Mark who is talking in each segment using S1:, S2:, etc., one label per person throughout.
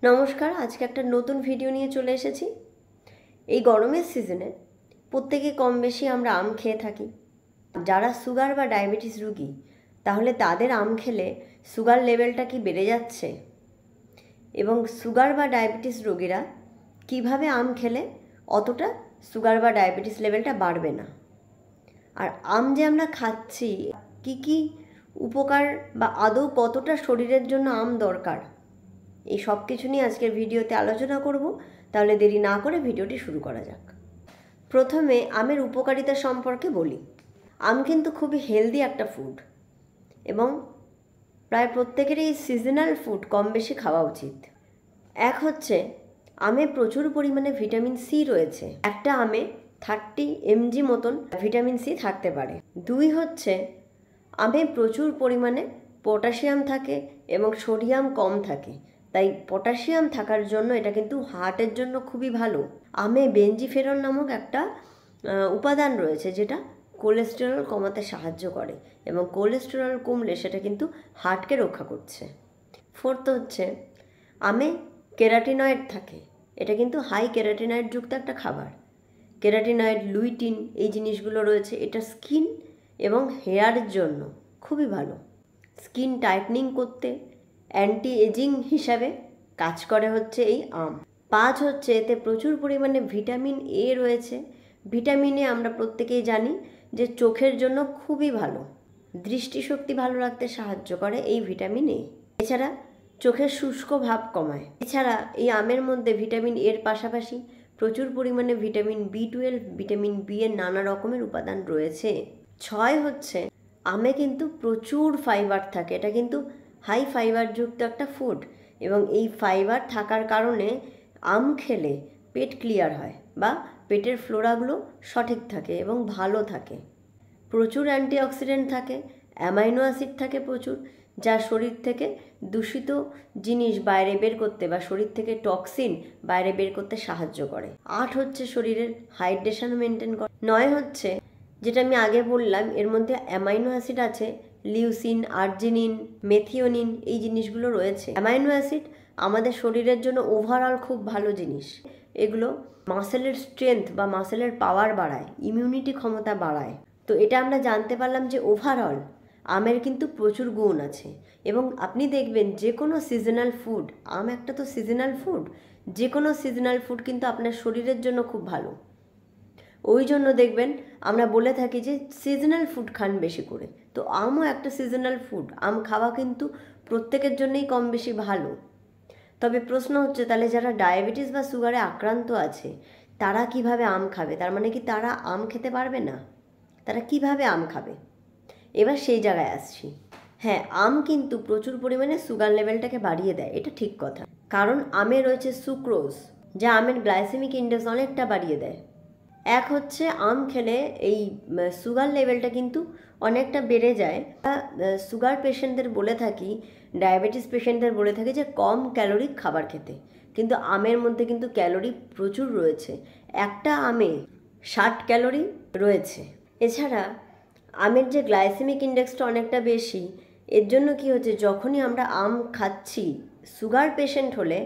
S1: নমস্কার, আজকে একটা নতুন ভিডিও নিয়ে চলে এসেছি। এই গরমের সিজনে প্রত্যেকে কম বেশি আমরা আম খেয়ে থাকি। যারা সুগার বা ডায়াবেটিস রোগী, তাহলে তাদের আম খেলে সুগার লেভেলটা কি বেড়ে যাচ্ছে, এবং সুগার বা ডায়াবেটিস রোগীরা কিভাবে আম খেলে অতটা সুগার বা ডায়াবেটিস লেভেলটা বাড়বে না। আর আম যে আমরা খাচ্ছি, কি কি উপকার বা আদৌ কতটা শরীরের জন্য আম দরকার, এই সব কিছু নিয়ে আজকের ভিডিওতে আলোচনা করব। তাহলে দেরি না করে ভিডিওটি শুরু করা যাক। প্রথমে আমের উপকারিতা সম্পর্কে বলি। আম কিন্তু খুবই হেলদি একটা ফুড, এবং প্রায় প্রত্যেকেরই এই সিজনাল ফুড কম বেশি খাওয়া উচিত। এক হচ্ছে, আমে প্রচুর পরিমাণে ভিটামিন সি রয়েছে। একটা আমে 30 mg মতন ভিটামিন সি থাকতে পারে। দুই হচ্ছে, আমে প্রচুর পরিমাণে পটাশিয়াম থাকে এবং সোডিয়াম কম থাকে, তাই পটাশিয়াম থাকার জন্য এটা কিন্তু হার্টের জন্য খুবই ভালো। আমে বেনজিফেরন নামক একটা উপাদান রয়েছে, যেটা কোলেস্টেরল কমাতে সাহায্য করে, এবং কোলেস্টেরল কমলে সেটা কিন্তু হার্টকে রক্ষা করছে। ফোর্থ হচ্ছে, আমে কেরাটিনয়েড থাকে। এটা কিন্তু হাই কেরাটিনয়েড যুক্ত একটা খাবার। কেরাটিনয়েড, লুইটিন, এই জিনিসগুলো রয়েছে। এটা স্কিন এবং হেয়ারের জন্য খুবই ভালো। স্কিন টাইটনিং করতে অ্যান্টি এজিং হিসাবে কাজ করে হচ্ছে এই আম। 5 হচ্ছে, এতে প্রচুর পরিমাণে ভিটামিন এ রয়েছে। ভিটামিন এ আমরা প্রত্যেকেই জানি যে চোখের জন্য খুবই ভালো, দৃষ্টিশক্তি ভালো রাখতে সাহায্য করে এই ভিটামিন এ। এছাড়া চোখের শুষ্ক ভাব কমায়। এছাড়া এই আমের মধ্যে ভিটামিন এর পাশাপাশি প্রচুর পরিমাণে ভিটামিন B12, ভিটামিন বি এর নানা রকমের উপাদান রয়েছে। 6 হচ্ছে, আমে কিন্তু প্রচুর ফাইবার থাকে। এটা কিন্তু হাই ফাইবার যুক্ত একটা ফুড, এবং এই ফাইবার থাকার কারণে আম খেলে পেট ক্লিয়ার হয়, বা পেটের ফ্লোরাগুলো সঠিক থাকে এবং ভালো থাকে। প্রচুর অ্যান্টিঅক্সিডেন্ট থাকে, অ্যামাইনো অ্যাসিড থাকে প্রচুর, যা শরীর থেকে দূষিত জিনিস বাইরে বের করতে বা শরীর থেকে টক্সিন বাইরে বের করতে সাহায্য করে। 8 হচ্ছে, শরীরের হাইড্রেশন মেনটেন করে। 9 হচ্ছে, যেটা আমি আগে বললাম, এর মধ্যে অ্যামাইনো অ্যাসিড আছে, লিউসিন, আর্জিনিন, মেথিওনিন, এই জিনিসগুলো রয়েছে। অ্যামাইনো অ্যাসিড আমাদের শরীরের জন্য ওভারঅল খুব ভালো জিনিস। এগুলো মাসেলের স্ট্রেংথ বা মাসেলের পাওয়ার বাড়ায়, ইমিউনিটি ক্ষমতা বাড়ায়। তো এটা আমরা জানতে পারলাম যে ওভারঅল আমের কিন্তু প্রচুর গুণ আছে। এবং আপনি দেখবেন যে কোনো সিজনাল ফুড, আম একটা তো সিজনাল ফুড, যে কোনো সিজনাল ফুড কিন্তু আপনার শরীরের জন্য খুব ভালো। ওই জন্য দেখবেন আমরা বলে থাকি যে সিজনাল ফুড খান বেশি করে। তো আমও একটা সিজনাল ফুড। আম খাওয়া কিন্তু প্রত্যেকের জন্যই কম বেশি ভালো। তবে প্রশ্ন হচ্ছে, তাহলে যারা ডায়াবেটিস বা সুগারে আক্রান্ত আছে, তারা কিভাবে আম খাবে? তার মানে কি তারা আম খেতে পারবে না? তারা কিভাবে আম খাবে? এবার সেই জায়গায় আসছি। হ্যাঁ, আম কিন্তু প্রচুর পরিমাণে সুগার লেভেলটাকে বাড়িয়ে দেয়, এটা ঠিক কথা। কারণ আমে রয়েছে সুক্রোজ, যা আমের গ্লাইসেমিক ইন্ডেক্স অনেকটা বাড়িয়ে দেয়। এক হচ্ছে, আম খেলে এই সুগার লেভেলটা কিন্তু অনেকটা বেড়ে যায়। সুগার পেশেন্টদের বলে থাকি, ডায়াবেটিস পেশেন্টদের বলে থাকি যে কম ক্যালোরি খাবার খেতে, কিন্তু আমের মধ্যে কিন্তু ক্যালোরি প্রচুর রয়েছে। একটা আমে 60 ক্যালোরি রয়েছে। এছাড়া আমের যে গ্লাইসেমিক ইন্ডেক্সটা অনেকটা বেশি, এর জন্য কি হচ্ছে, যখনই আমরা আম খাচ্ছি, সুগার পেশেন্ট হলে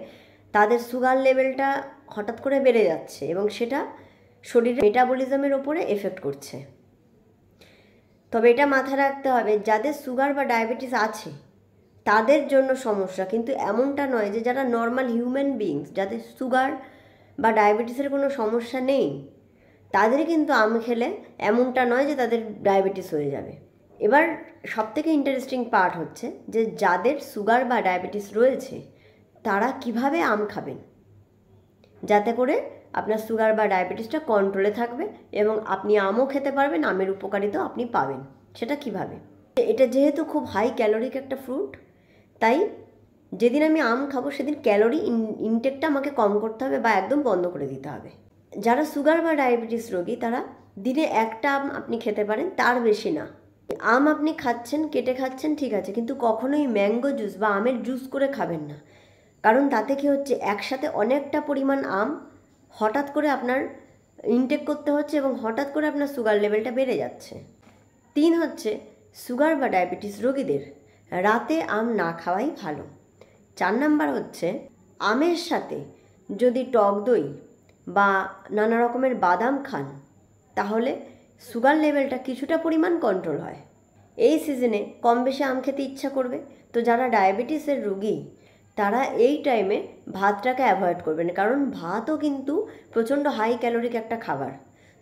S1: তাদের সুগার লেভেলটা হঠাৎ করে বেড়ে যাচ্ছে, এবং সেটা শরীরের মেটাবলিজমের ওপরে এফেক্ট করছে। তবে এটা মাথায় রাখতে হবে, যাদের সুগার বা ডায়াবেটিস আছে তাদের জন্য সমস্যা, কিন্তু এমনটা নয় যে যারা নর্মাল হিউম্যান বিংস, যাদের সুগার বা ডায়াবেটিসের কোনো সমস্যা নেই, তাদের কিন্তু আম খেলে এমনটা নয় যে তাদের ডায়াবেটিস হয়ে যাবে। এবার সবথেকে ইন্টারেস্টিং পার্ট হচ্ছে যে যাদের সুগার বা ডায়াবেটিস রয়েছে তারা কিভাবে আম খাবেন, যাতে করে আপনার সুগার বা ডায়াবেটিসটা কন্ট্রোলে থাকবে এবং আপনি আমও খেতে পারবেন, আমের উপকারিতাও আপনি পাবেন। সেটা কিভাবে? এটা যেহেতু খুব হাই ক্যালোরিক একটা ফ্রুট, তাই যেদিন আমি আম খাবো সেদিন ক্যালোরি ইনটেকটা আমাকে কম করতে হবে বা একদম বন্ধ করে দিতে হবে। যারা সুগার বা ডায়াবেটিস রোগী, তারা দিনে একটা আম আপনি খেতে পারেন, তার বেশি না। আম আপনি খাচ্ছেন, কেটে খাচ্ছেন, ঠিক আছে, কিন্তু কখনোই ম্যাঙ্গো জুস বা আমের জুস করে খাবেন না। কারণ তাতে কি হচ্ছে, একসাথে অনেকটা পরিমাণ আম হঠাৎ করে আপনার ইনটেক করতে হচ্ছে, এবং হঠাৎ করে আপনার সুগার লেভেলটা বেড়ে যাচ্ছে। 3 হচ্ছে, সুগার বা ডায়াবেটিস রোগীদের রাতে আম না খাওয়াই ভালো। 4 নাম্বার হচ্ছে, আমের সাথে যদি টক দই বা নানা রকমের বাদাম খান তাহলে সুগার লেভেলটা কিছুটা পরিমাণ কন্ট্রোল হয়। এই সিজনে কম বেশি আম খেতে ইচ্ছা করবে, তো যারা ডায়াবেটিসের রোগী তারা এই টাইমে ভাতটাকে অ্যাভয়েড করবেন, কারণ ভাতও কিন্তু প্রচণ্ড হাই ক্যালোরিক একটা খাবার।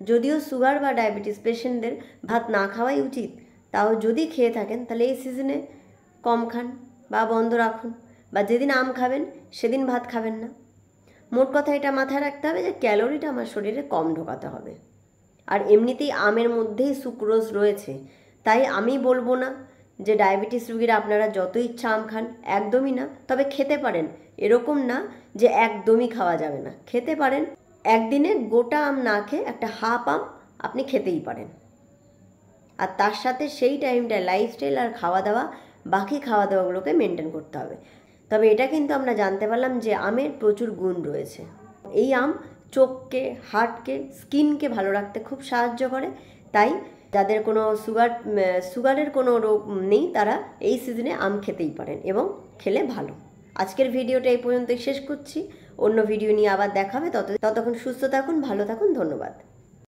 S1: যদিও সুগার বা ডায়াবেটিস পেশেন্টদের ভাত না খাওয়াই উচিত, তাও যদি খেয়ে থাকেন তাহলে এই সিজনে কম খান বা বন্ধ রাখুন, বা যেদিন আম খাবেন সেদিন ভাত খাবেন না। মোট কথা এটা মাথায় রাখতে হবে যে ক্যালোরিটা আমার শরীরে কম ঢোকাতে হবে। আর এমনিতেই আমের মধ্যেই সুক্রোজ রয়েছে, তাই আমি বলবো না যে ডায়াবেটিস রোগীরা আপনারা যত ইচ্ছা আম খান, একদমই না। তবে খেতে পারেন, এরকম না যে একদমই খাওয়া যাবে না, খেতে পারেন। একদিনে গোটা আম না খেয়ে একটা হাফ আম আপনি খেতেই পারেন। আর তার সাথে সেই টাইমটায় লাইফস্টাইল আর খাওয়া দাওয়া, বাকি খাওয়া দাওয়াগুলোকে মেনটেন করতে হবে। তবে এটা কিন্তু আমরা জানতে পারলাম যে আমের প্রচুর গুণ রয়েছে। এই আম চোখকে, হার্টকে, স্কিনকে ভালো রাখতে খুব সাহায্য করে। তাই যাদের কোনো সুগারের কোনো রোগ নেই তারা এই সিজনে আম খেতেই পারেন এবং খেলে ভালো। আজকের ভিডিওটা এই পর্যন্তই শেষ করছি। অন্য ভিডিও নিয়ে আবার দেখা হবে। ততক্ষণ সুস্থ থাকুন, ভালো থাকুন। ধন্যবাদ।